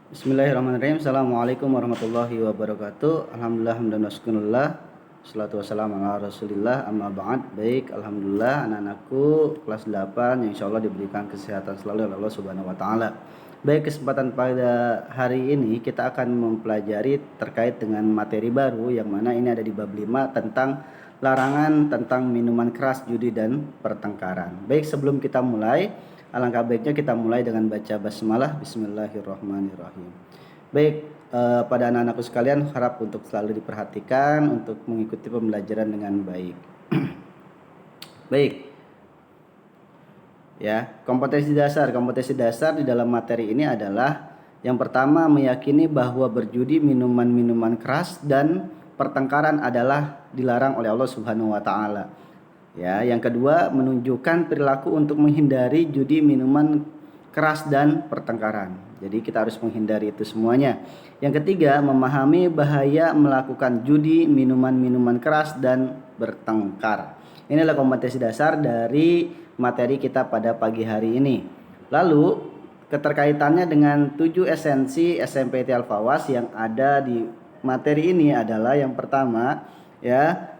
Bismillahirrahmanirrahim. Assalamualaikum warahmatullahi wabarakatuh. Alhamdulillah hamdan wa syukurillah. Salatu wassalamu ala rasulillah amma ba'd. Baik, alhamdulillah anak-anakku kelas 8 yang insyaallah diberikan kesehatan selalu oleh Allah Subhanahu wa taala. Baik, kesempatan pada hari ini kita akan mempelajari terkait dengan materi baru yang mana ini ada di bab 5 tentang larangan tentang minuman keras, judi dan pertengkaran. Baik, sebelum kita mulai, alangkah baiknya kita mulai dengan baca basmalah. Bismillahirrahmanirrahim. Baik, pada anak-anakku sekalian, harap untuk selalu diperhatikan untuk mengikuti pembelajaran dengan baik. Baik. Ya, kompetensi dasar di dalam materi ini adalah yang pertama, meyakini bahwa berjudi, minuman-minuman keras dan pertengkaran adalah dilarang oleh Allah Subhanahu wa taala. Ya, yang kedua, menunjukkan perilaku untuk menghindari judi, minuman keras dan pertengkaran. Jadi kita harus menghindari itu semuanya. Yang ketiga, memahami bahaya melakukan judi, minuman-minuman keras dan bertengkar. Inilah kompetensi dasar dari materi kita pada pagi hari ini. Lalu keterkaitannya dengan 7 esensi SMPT Al-Fawas yang ada di materi ini adalah yang pertama, ya,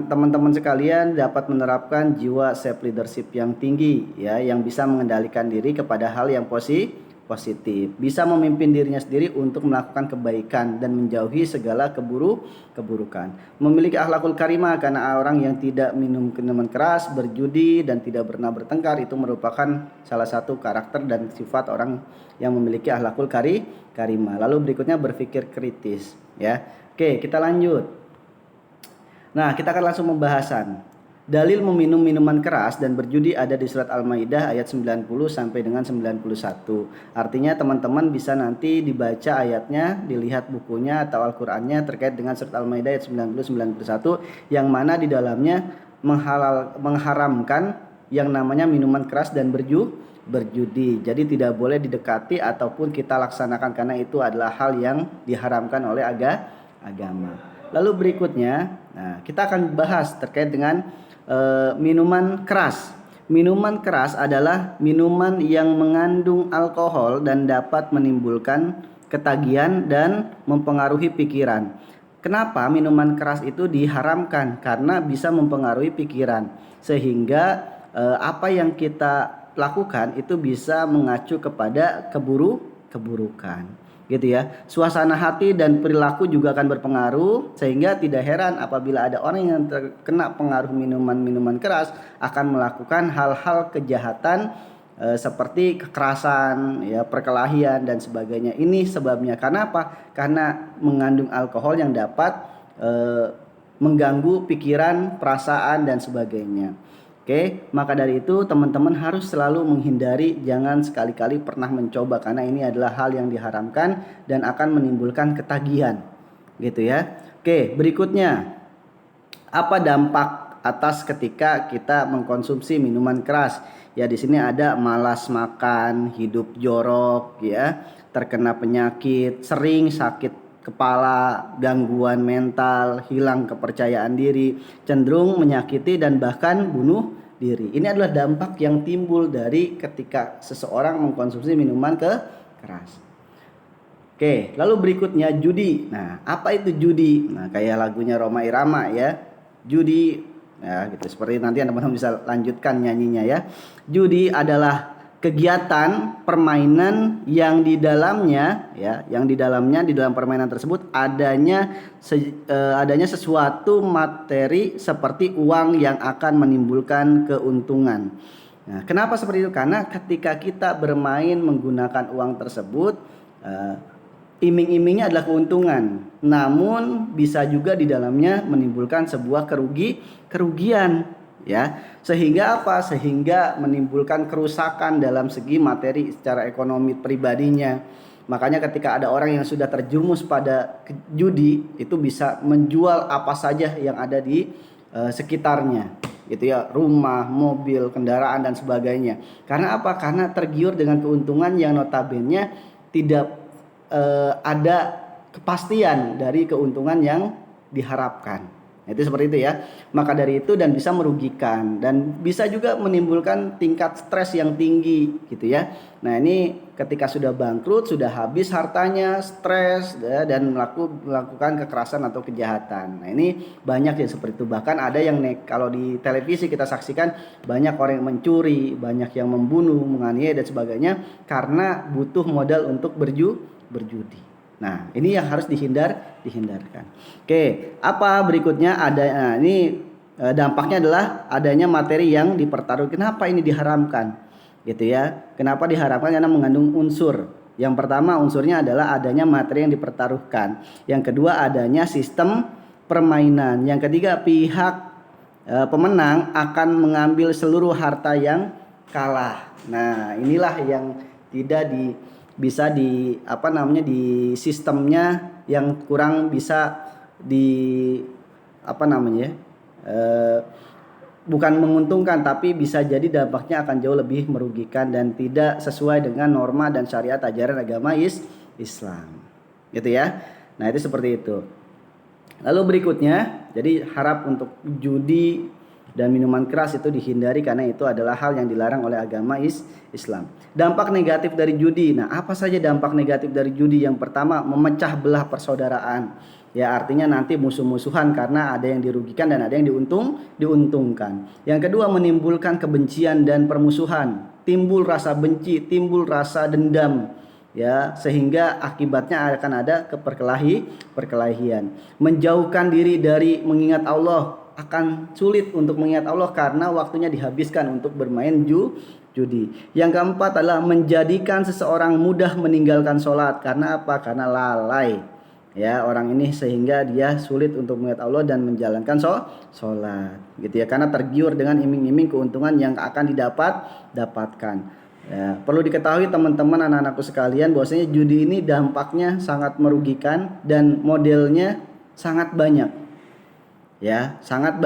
teman-teman sekalian dapat menerapkan jiwa self leadership yang tinggi, ya, yang bisa mengendalikan diri kepada hal yang positif, bisa memimpin dirinya sendiri untuk melakukan kebaikan dan menjauhi segala keburukan, memiliki akhlakul karimah karena orang yang tidak minum minuman keras, berjudi dan tidak pernah bertengkar itu merupakan salah satu karakter dan sifat orang yang memiliki akhlakul karimah. Lalu berikutnya berpikir kritis, ya. Oke, kita lanjut. Nah, kita akan langsung pembahasan. Dalil meminum minuman keras dan berjudi ada di surat Al-Maidah ayat 90 sampai dengan 91. Artinya teman-teman bisa nanti dibaca ayatnya, dilihat bukunya atau Al-Qur'annya terkait dengan surat Al-Maidah ayat 90-91 yang mana di dalamnya mengharamkan yang namanya minuman keras dan berjudi. Jadi tidak boleh didekati ataupun kita laksanakan karena itu adalah hal yang diharamkan oleh agama. Lalu berikutnya, nah, kita akan bahas terkait dengan minuman keras. Minuman keras adalah minuman yang mengandung alkohol dan dapat menimbulkan ketagihan dan mempengaruhi pikiran. Kenapa minuman keras itu diharamkan? Karena bisa mempengaruhi pikiran, sehingga apa yang kita lakukan itu bisa mengacu kepada keburukan. Gitu ya. Suasana hati dan perilaku juga akan berpengaruh, sehingga tidak heran apabila ada orang yang terkena pengaruh minuman-minuman keras akan melakukan hal-hal kejahatan seperti kekerasan, ya, perkelahian dan sebagainya. Ini sebabnya karena apa? Karena mengandung alkohol yang dapat mengganggu pikiran, perasaan dan sebagainya. Oke, maka dari itu teman-teman harus selalu menghindari, jangan sekali-kali pernah mencoba karena ini adalah hal yang diharamkan dan akan menimbulkan ketagihan, gitu ya. Oke, berikutnya, apa dampak atas ketika kita mengkonsumsi minuman keras? Ya, di sini ada malas makan, hidup jorok, ya, terkena penyakit, sering sakit kepala, gangguan mental, hilang kepercayaan diri, cenderung menyakiti dan bahkan bunuh diri. Ini adalah dampak yang timbul dari ketika seseorang mengkonsumsi minuman keras. Oke, lalu berikutnya judi. Nah, apa itu judi? Nah, kayak lagunya Rhoma Irama, ya. Judi, ya, gitu. Seperti nanti teman-teman bisa lanjutkan nyanyinya, ya. Judi adalah kegiatan permainan yang di dalamnya, ya, di dalam permainan tersebut adanya sesuatu materi seperti uang yang akan menimbulkan keuntungan. Nah, kenapa seperti itu? Karena ketika kita bermain menggunakan uang tersebut, iming-imingnya adalah keuntungan, namun bisa juga di dalamnya menimbulkan sebuah kerugian. Ya, sehingga apa? Sehingga menimbulkan kerusakan dalam segi materi secara ekonomi pribadinya. Makanya ketika ada orang yang sudah terjerumus pada judi, itu bisa menjual apa saja yang ada di sekitarnya, gitu ya, rumah, mobil, kendaraan dan sebagainya. Karena apa? Karena tergiur dengan keuntungan yang notabene tidak ada kepastian dari keuntungan yang diharapkan. Itu seperti itu ya. Maka dari itu dan bisa merugikan dan bisa juga menimbulkan tingkat stres yang tinggi gitu ya. Nah, ini ketika sudah bangkrut, sudah habis hartanya, stres ya, dan melakukan kekerasan atau kejahatan. Nah, ini banyak yang seperti itu. Bahkan ada yang kalau di televisi kita saksikan banyak orang yang mencuri, banyak yang membunuh, menganiaya dan sebagainya karena butuh modal untuk berjudi. Nah, ini yang harus dihindarkan. Oke, apa berikutnya ada ini dampaknya adalah adanya materi yang dipertaruhkan. Kenapa ini diharamkan? Gitu ya. Kenapa diharamkan? Karena mengandung unsur. Yang pertama unsurnya adalah adanya materi yang dipertaruhkan. Yang kedua adanya sistem permainan. Yang ketiga pihak pemenang akan mengambil seluruh harta yang kalah. Nah, inilah yang tidak bisa di di sistemnya yang kurang bisa di bukan menguntungkan, tapi bisa jadi dampaknya akan jauh lebih merugikan dan tidak sesuai dengan norma dan syariat ajaran agama Islam gitu ya. Nah, itu seperti itu. Lalu berikutnya, jadi harap untuk judi dan minuman keras itu dihindari karena itu adalah hal yang dilarang oleh agama Islam. Dampak negatif dari judi. Nah, apa saja dampak negatif dari judi? Yang pertama, memecah belah persaudaraan. Ya, artinya nanti musuh-musuhan karena ada yang dirugikan dan ada yang diuntungkan. Yang kedua, menimbulkan kebencian dan permusuhan. Timbul rasa benci, timbul rasa dendam. Ya, sehingga akibatnya akan ada perkelahian. Menjauhkan diri dari mengingat Allah, akan sulit untuk mengingat Allah karena waktunya dihabiskan untuk bermain judi. Yang keempat adalah menjadikan seseorang mudah meninggalkan sholat. Karena apa? Karena lalai ya orang ini, sehingga dia sulit untuk mengingat Allah dan menjalankan sholat gitu ya, karena tergiur dengan iming-iming keuntungan yang akan dapatkan. Ya, perlu diketahui teman-teman, anak-anakku sekalian, bahwasanya judi ini dampaknya sangat merugikan dan modelnya sangat banyak. Ya, sangat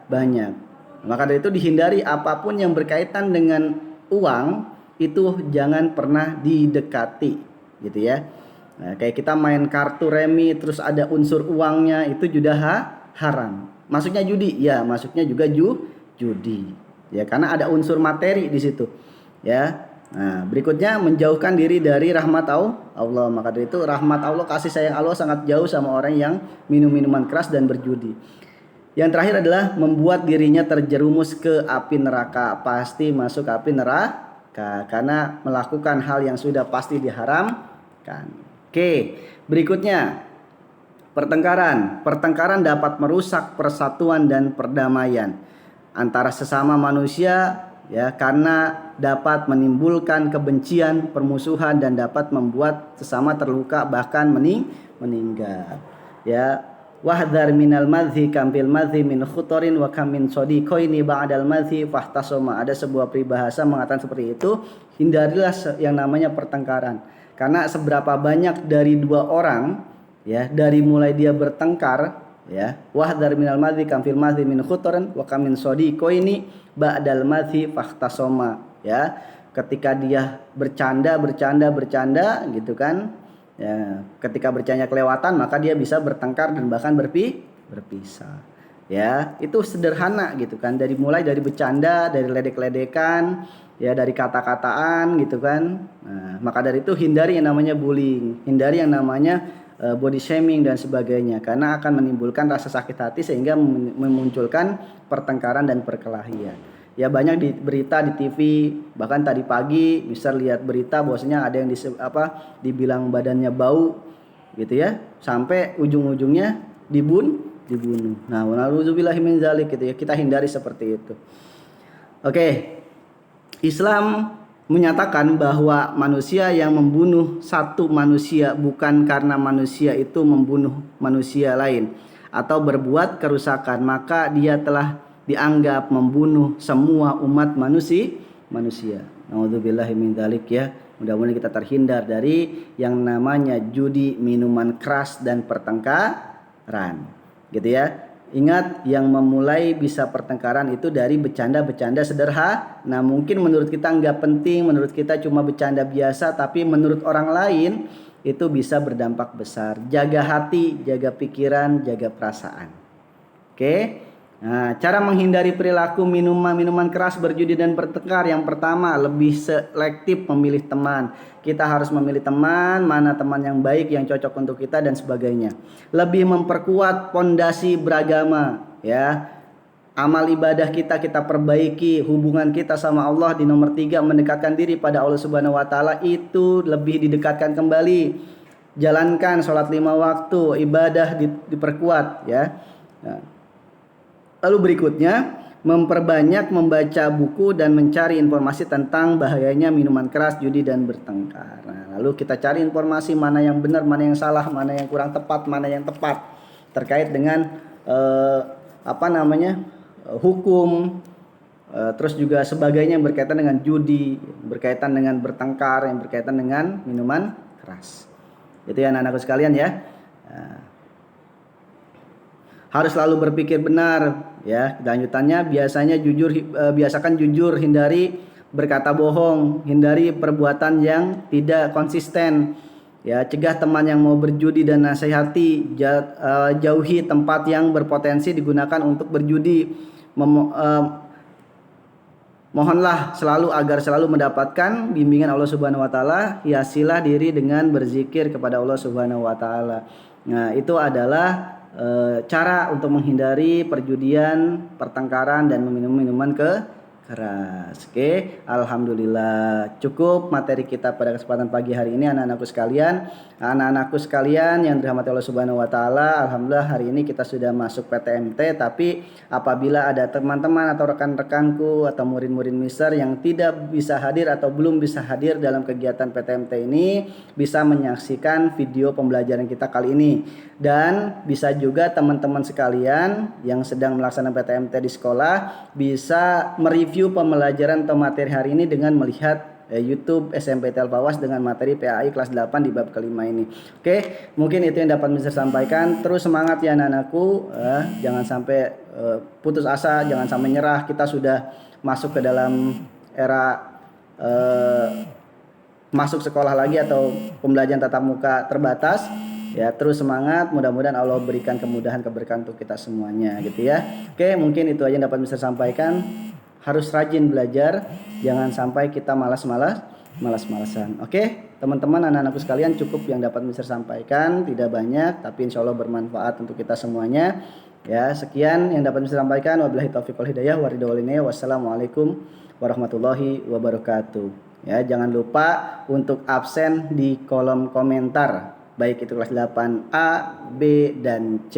banyak. Maka dari itu dihindari apapun yang berkaitan dengan uang itu jangan pernah didekati, gitu ya. Nah, kayak kita main kartu remi terus ada unsur uangnya, itu juga haram. Masuknya judi, ya, masuknya juga judi. Ya, karena ada unsur materi di situ. Ya. Nah, berikutnya menjauhkan diri dari rahmat Allah. Maka dari itu rahmat Allah, kasih sayang Allah sangat jauh sama orang yang minum minuman keras dan berjudi. Yang terakhir adalah membuat dirinya terjerumus ke api neraka. Pasti masuk api neraka karena melakukan hal yang sudah pasti diharamkan. Oke, berikutnya pertengkaran. Pertengkaran dapat merusak persatuan dan perdamaian antara sesama manusia ya, karena dapat menimbulkan kebencian, permusuhan dan dapat membuat sesama terluka bahkan meninggal. Ya, wahdhar minal madhi kampil madhi min khutorin wa kamin sodiqoini ba'dal madhi fahtasoma. Ada sebuah peribahasa mengatakan seperti itu, hindarilah yang namanya pertengkaran. Karena seberapa banyak dari dua orang ya, dari mulai dia bertengkar ya, wahdhar minal madhi kampil madhi min khutorin wa kamin sodiqoini ba'dal madhi fahtasoma. Ya, ketika dia bercanda gitu kan. Ya, ketika bercanda kelewatan maka dia bisa bertengkar dan bahkan berpisah. Ya, itu sederhana gitu kan. Mulai dari bercanda, dari ledek-ledekan, ya, dari kata-kataan gitu kan. Nah, maka dari itu hindari yang namanya bullying, hindari yang namanya body shaming dan sebagainya, karena akan menimbulkan rasa sakit hati sehingga memunculkan pertengkaran dan perkelahian. Ya, banyak di berita di TV, bahkan tadi pagi bisa lihat berita bahwasanya ada yang dibilang badannya bau gitu ya, sampai ujung-ujungnya dibunuh. Nah, na'udzubillahi min dzalik gitu ya. Kita hindari seperti itu. Oke. Islam menyatakan bahwa manusia yang membunuh satu manusia bukan karena manusia itu membunuh manusia lain atau berbuat kerusakan, maka dia telah dianggap membunuh semua umat manusia. Na'udzubillahi min dzalik ya. Mudah-mudahan kita terhindar dari yang namanya judi, minuman keras dan pertengkaran. Gitu ya. Ingat, yang memulai bisa pertengkaran itu dari bercanda-bercanda sederhana. Nah, mungkin menurut kita nggak penting, menurut kita cuma bercanda biasa, tapi menurut orang lain itu bisa berdampak besar. Jaga hati, jaga pikiran, jaga perasaan. Oke. Nah, cara menghindari perilaku minuman keras, berjudi dan bertengkar. Yang pertama, lebih selektif memilih teman. Kita harus memilih teman, mana teman yang baik, yang cocok untuk kita dan sebagainya. Lebih memperkuat pondasi beragama, ya. Amal ibadah kita perbaiki, hubungan kita sama Allah di nomor 3, mendekatkan diri pada Allah Subhanahu wa taala, itu lebih didekatkan kembali. Jalankan sholat 5 waktu, ibadah diperkuat, ya. Nah, lalu berikutnya, memperbanyak membaca buku dan mencari informasi tentang bahayanya minuman keras, judi dan bertengkar. Nah, lalu kita cari informasi mana yang benar, mana yang salah, mana yang kurang tepat, mana yang tepat terkait dengan hukum, terus juga sebagainya yang berkaitan dengan judi, berkaitan dengan bertengkar, yang berkaitan dengan minuman keras. Itu ya anak-anakku sekalian ya. Harus selalu berpikir benar, ya. Lanjutannya, biasakan jujur, hindari berkata bohong, hindari perbuatan yang tidak konsisten, ya. Cegah teman yang mau berjudi dan nasihati, jauhi tempat yang berpotensi digunakan untuk berjudi. Mohonlah agar selalu mendapatkan bimbingan Allah Subhanahu wa taala. Hiasilah diri dengan berzikir kepada Allah Subhanahu wa taala. Nah, itu adalah cara untuk menghindari perjudian, pertengkaran dan meminum minuman keras. Oke, alhamdulillah cukup materi kita pada kesempatan pagi hari ini anak-anakku sekalian. Anak-anakku sekalian yang dirahmati Allah Subhanahu wa taala, alhamdulillah hari ini kita sudah masuk PTMT, tapi apabila ada teman-teman atau rekan-rekanku atau murid-murid Mister yang tidak bisa hadir atau belum bisa hadir dalam kegiatan PTMT ini, bisa menyaksikan video pembelajaran kita kali ini. Dan bisa juga teman-teman sekalian yang sedang melaksanakan PTMT di sekolah bisa mereview pembelajaran atau materi hari ini dengan melihat YouTube SMP Telpawas dengan materi PAI kelas 8 di bab kelima ini. Oke, mungkin itu yang dapat Mister sampaikan. Terus semangat ya anak-anakku, jangan sampai putus asa, jangan sampai nyerah. Kita sudah masuk ke dalam era masuk sekolah lagi atau pembelajaran tatap muka terbatas. Ya, terus semangat, mudah-mudahan Allah berikan kemudahan, keberkahan untuk kita semuanya gitu ya. Oke, mungkin itu aja yang dapat Mister sampaikan. Harus rajin belajar, jangan sampai kita malas-malasan. Oke, teman-teman, anak-anakku sekalian, cukup yang dapat Mister sampaikan, tidak banyak tapi insya Allah bermanfaat untuk kita semuanya. Ya, sekian yang dapat Mister sampaikan. Wabillahi taufiq wal hidayah, wassalamualaikum warahmatullahi wabarakatuh. Ya, jangan lupa untuk absen di kolom komentar, baik itu kelas 8A, B, dan C.